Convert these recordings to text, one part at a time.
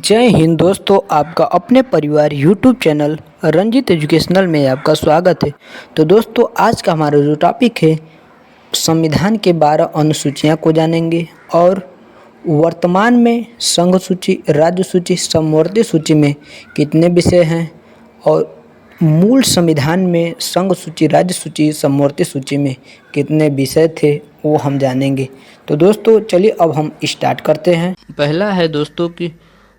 जय हिंद दोस्तों, आपका अपने परिवार यूट्यूब चैनल रंजित एजुकेशनल में आपका स्वागत है। तो दोस्तों, आज का हमारा जो टॉपिक है, संविधान के 12 अनुसूचियां को जानेंगे और वर्तमान में संघ सूची, राज्य सूची, समवर्ती सूची में कितने विषय हैं और मूल संविधान में संघ सूची, राज्य सूची, समवर्ती सूची में कितने विषय थे वो हम जानेंगे। तो दोस्तों चलिए अब हम स्टार्ट करते हैं। पहला है दोस्तों कि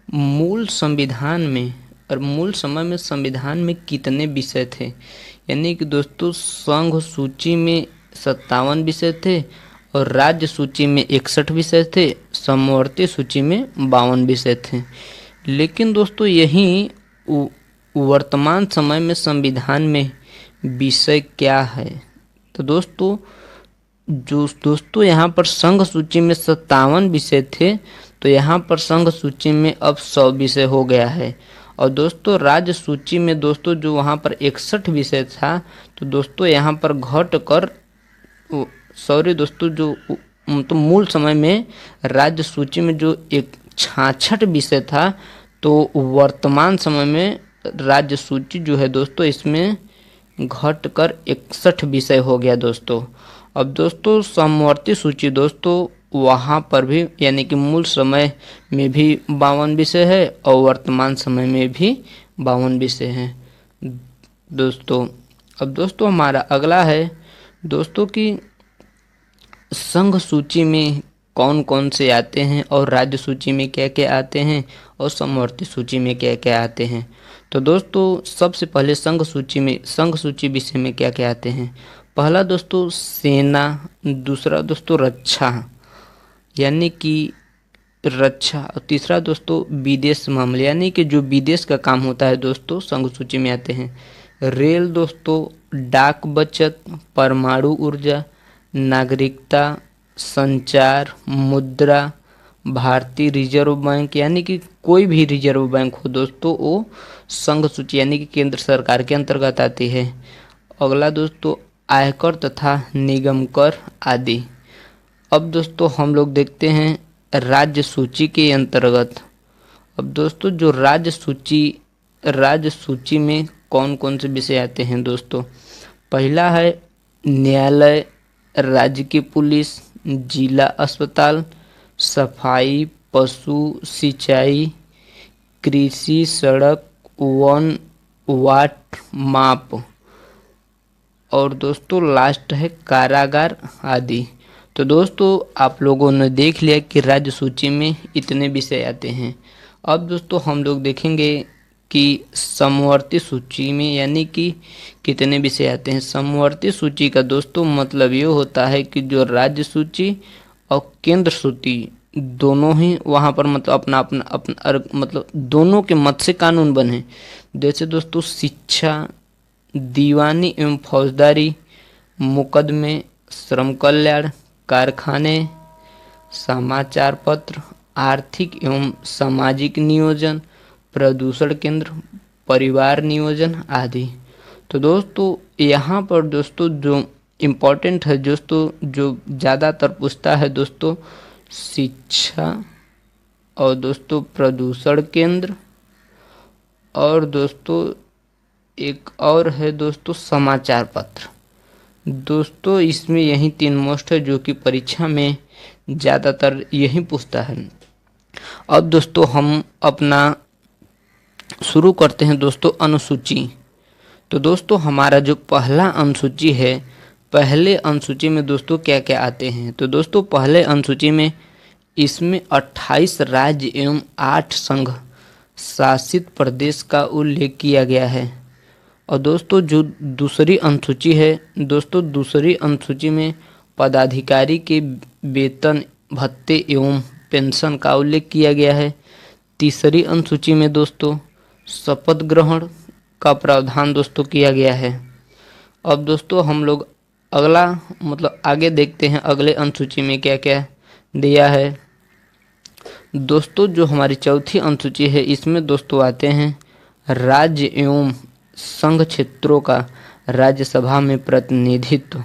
मूल संविधान में और मूल समय में संविधान में कितने विषय थे। यानी कि दोस्तों संघ सूची में 57 विषय थे और राज्य सूची में 61 विषय थे, समवर्ती सूची में 52 विषय थे। लेकिन दोस्तों यही वर्तमान समय में संविधान में विषय क्या है। तो दोस्तों यहाँ पर संघ सूची में 57 विषय थे, तो यहाँ पर संघ सूची में अब 100 विषय हो गया है। और दोस्तों राज्य सूची में दोस्तों जो वहाँ पर 61 विषय था, तो दोस्तों यहाँ पर घट कर तो मूल समय में राज्य सूची में जो 66 विषय था, तो वर्तमान समय में राज्य सूची जो है दोस्तों इसमें घट कर 61 विषय हो गया दोस्तों। अब दोस्तों समवर्ती सूची दोस्तों वहाँ पर भी यानी कि मूल समय में भी 52 विषय है और वर्तमान समय में भी 52 विषय हैं दोस्तों। अब दोस्तों हमारा अगला है दोस्तों कि संघ सूची में कौन कौन से आते हैं और राज्य सूची में क्या क्या आते हैं और समवर्ती सूची में क्या क्या आते हैं। तो दोस्तों सबसे पहले संघ सूची विषय में क्या क्या आते हैं। पहला दोस्तों सेना, दूसरा दोस्तों रक्षा यानी कि रक्षा, और तीसरा दोस्तों विदेश मामले यानी कि जो विदेश का काम होता है दोस्तों संघ सूची में आते हैं। रेल दोस्तों, डाक बचत, परमाणु ऊर्जा, नागरिकता, संचार, मुद्रा, भारतीय रिजर्व बैंक यानी कि कोई भी रिजर्व बैंक हो दोस्तों वो संघ सूची यानी कि केंद्र सरकार के अंतर्गत आती है। अगला दोस्तों आयकर तथा निगम कर आदि। अब दोस्तों हम लोग देखते हैं राज्य सूची के अंतर्गत। अब दोस्तों जो राज्य सूची में कौन कौन से विषय आते हैं दोस्तों। पहला है न्यायालय, राज्य की पुलिस, जिला अस्पताल, सफाई, पशु, सिंचाई, कृषि, सड़क, वन, वाट, माप, और दोस्तों लास्ट है कारागार आदि। तो दोस्तों आप लोगों ने देख लिया कि राज्य सूची में इतने विषय आते हैं। अब दोस्तों हम लोग देखेंगे कि समवर्ती सूची में यानी कि कितने विषय आते हैं। समवर्ती सूची का दोस्तों मतलब ये होता है कि जो राज्य सूची और केंद्र सूची दोनों ही वहाँ पर मतलब अपना मतलब दोनों के मत से कानून बने। जैसे दोस्तों शिक्षा, दीवानी एवं फौजदारी, मुकदमे, श्रम कल्याण, कारखाने, समाचार पत्र, आर्थिक एवं सामाजिक नियोजन, प्रदूषण केंद्र, परिवार नियोजन आदि। तो दोस्तों यहाँ पर दोस्तों जो इम्पोर्टेंट है दोस्तों जो ज़्यादातर पूछता है दोस्तों शिक्षा और दोस्तों प्रदूषण केंद्र, और दोस्तों एक और है दोस्तों समाचार पत्र। दोस्तों इसमें यही 3 मोस्ट है जो कि परीक्षा में ज़्यादातर यही पूछता है। अब दोस्तों हम अपना शुरू करते हैं दोस्तों अनुसूची। तो दोस्तों हमारा जो पहला अनुसूची है, पहले अनुसूची में दोस्तों क्या क्या आते हैं। तो दोस्तों पहले अनुसूची में इसमें 28 राज्य एवं 8 संघ शासित प्रदेश का उल्लेख किया गया है। और दोस्तों जो दूसरी अनुसूची है दोस्तों, दूसरी अनुसूची में पदाधिकारी के वेतन, भत्ते एवं पेंशन का उल्लेख किया गया है। तीसरी अनुसूची में दोस्तों शपथ ग्रहण का प्रावधान दोस्तों किया गया है। अब दोस्तों हम लोग अगला मतलब आगे देखते हैं अगले अनुसूची में क्या क्या दिया है। दोस्तों जो हमारी चौथी अनुसूची है इसमें दोस्तों आते हैं राज्य एवं संघ क्षेत्रों का राज्यसभा में प्रतिनिधित्व।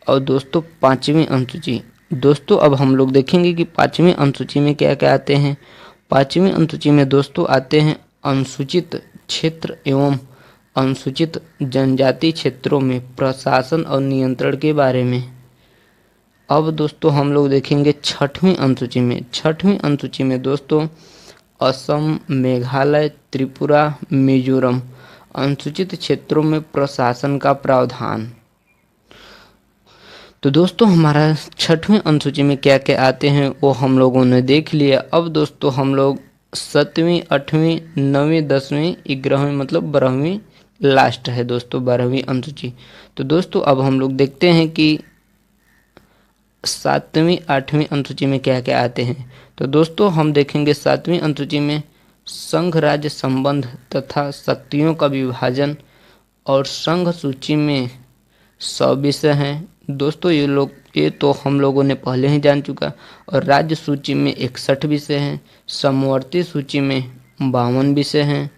और दोस्तों 5वीं अनुसूची दोस्तों अब हम लोग देखेंगे कि 5वीं अनुसूची में क्या क्या आते हैं। 5वीं अनुसूची में दोस्तों आते हैं अनुसूचित क्षेत्र एवं अनुसूचित जनजाति क्षेत्रों में प्रशासन और नियंत्रण के बारे में। अब दोस्तों हम लोग देखेंगे 6वीं अनुसूची में। 6वीं अनुसूची में दोस्तों असम, मेघालय, त्रिपुरा, मिजोरम अनुसूचित क्षेत्रों में प्रशासन का प्रावधान। तो दोस्तों हमारा 6वीं अनुसूची में क्या क्या आते हैं वो हम लोगों ने देख लिया। अब दोस्तों हम लोग 7वीं, 8वीं, 9वीं, 10वीं, 11वीं मतलब 12वीं लास्ट है दोस्तों 12वीं अनुसूची। तो दोस्तों अब हम लोग देखते हैं कि 7वीं, 8वीं अनुसूची में क्या क्या आते हैं। तो दोस्तों हम देखेंगे 7वीं अनुसूची में संघ राज्य संबंध तथा शक्तियों का विभाजन और संघ सूची में 100 विषय हैं। दोस्तों ये तो हम लोगों ने पहले ही जान चुका। और राज्य सूची में 61 विषय हैं। समवर्ती सूची में 52 विषय हैं।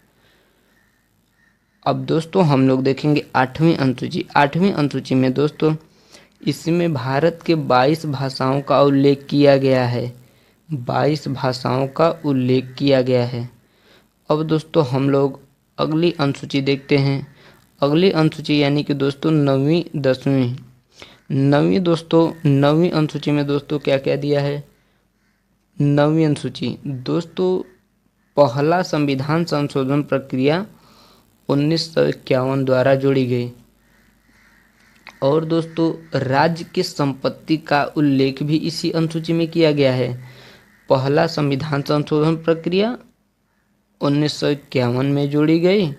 अब दोस्तों हम लोग देखेंगे 8वीं अनुसूची। 8वीं अनुसूची में दोस्तों इसमें भारत के 22 भाषाओं का उल्लेख किया गया है। 22 भाषाओं का उल्लेख किया गया है। अब दोस्तों हम लोग अगली अनुसूची देखते हैं। अगली अनुसूची यानी कि दोस्तों 9वीं, 10वीं। 9वीं अनुसूची में दोस्तों क्या क्या दिया है। 9वीं अनुसूची दोस्तों पहला संविधान संशोधन प्रक्रिया 1951 द्वारा जोड़ी गई। और दोस्तों राज्य की संपत्ति का उल्लेख भी इसी अनुसूची में किया गया है। पहला संविधान संशोधन प्रक्रिया 1951 में जोड़ी गई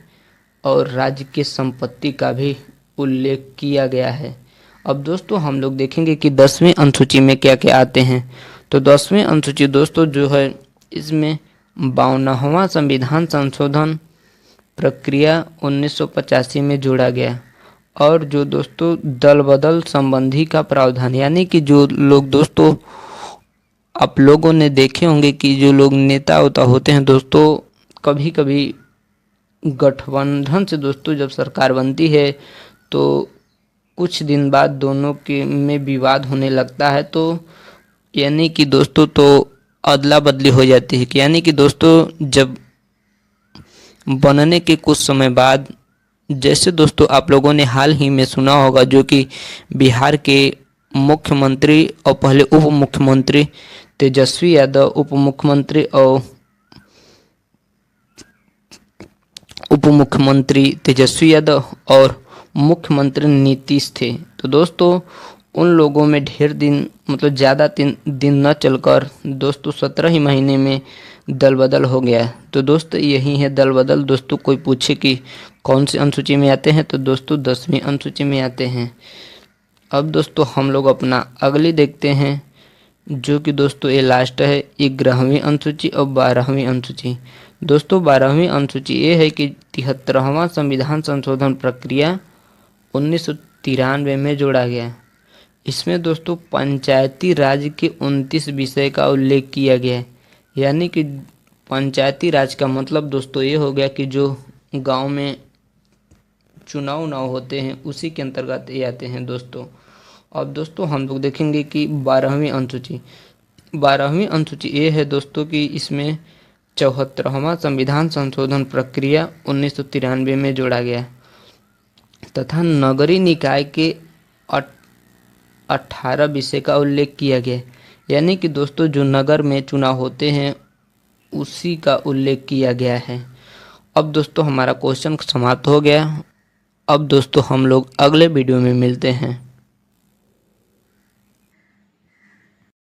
और राज्य की संपत्ति का भी उल्लेख किया गया है। अब दोस्तों हम लोग देखेंगे कि 10वीं अनुसूची में क्या क्या आते हैं। तो 10वीं अनुसूची दोस्तों जो है इसमें 52वां संविधान संशोधन प्रक्रिया 1985 में जोड़ा गया। और जो दोस्तों दल बदल संबंधी का प्रावधान, यानी कि जो लोग दोस्तों आप लोगों ने देखे होंगे कि जो लोग नेता होते हैं दोस्तों, कभी कभी गठबंधन से दोस्तों जब सरकार बनती है तो कुछ दिन बाद दोनों के में विवाद होने लगता है। तो यानी कि दोस्तों तो अदला बदली हो जाती है। यानी कि दोस्तों जब बनने के कुछ समय बाद, जैसे दोस्तों आप लोगों ने हाल ही में सुना होगा जो कि बिहार के मुख्यमंत्री और पहले उप मुख्यमंत्री तेजस्वी यादव, उप मुख्यमंत्री तेजस्वी यादव और मुख्यमंत्री नीतीश थे। तो दोस्तों उन लोगों में ढेर दिन मतलब ज़्यादा दिन न चलकर दोस्तों 17 ही महीने में दल बदल हो गया। तो दोस्तों यही है दल बदल। दोस्तों कोई पूछे कि कौन सी अनुसूची में आते हैं तो दोस्तों 10वीं अनुसूची में आते हैं। अब दोस्तों हम लोग अपना अगली देखते हैं जो कि दोस्तों ये लास्ट है 11वीं अनुसूची और 12वीं अनुसूची। दोस्तों 12वीं अनुसूची ये है कि 73वां संविधान संशोधन प्रक्रिया 1993 में जोड़ा गया। इसमें दोस्तों पंचायती राज के 29 विषय का उल्लेख किया गया है। यानी कि पंचायती राज का मतलब दोस्तों ये हो गया कि जो गांव में चुनाव होते हैं उसी के अंतर्गत ये आते हैं दोस्तों। अब दोस्तों हम लोग देखेंगे कि 12वीं अनुसूची। 12वीं अनुसूची ये है दोस्तों कि इसमें 74वां संविधान संशोधन प्रक्रिया 1993 में जोड़ा गया तथा नगरीय निकाय के 18 विषय का उल्लेख किया गया। यानी कि दोस्तों जो नगर में चुनाव होते हैं उसी का उल्लेख किया गया है। अब दोस्तों हमारा क्वेश्चन समाप्त हो गया। अब दोस्तों हम लोग अगले वीडियो में मिलते हैं।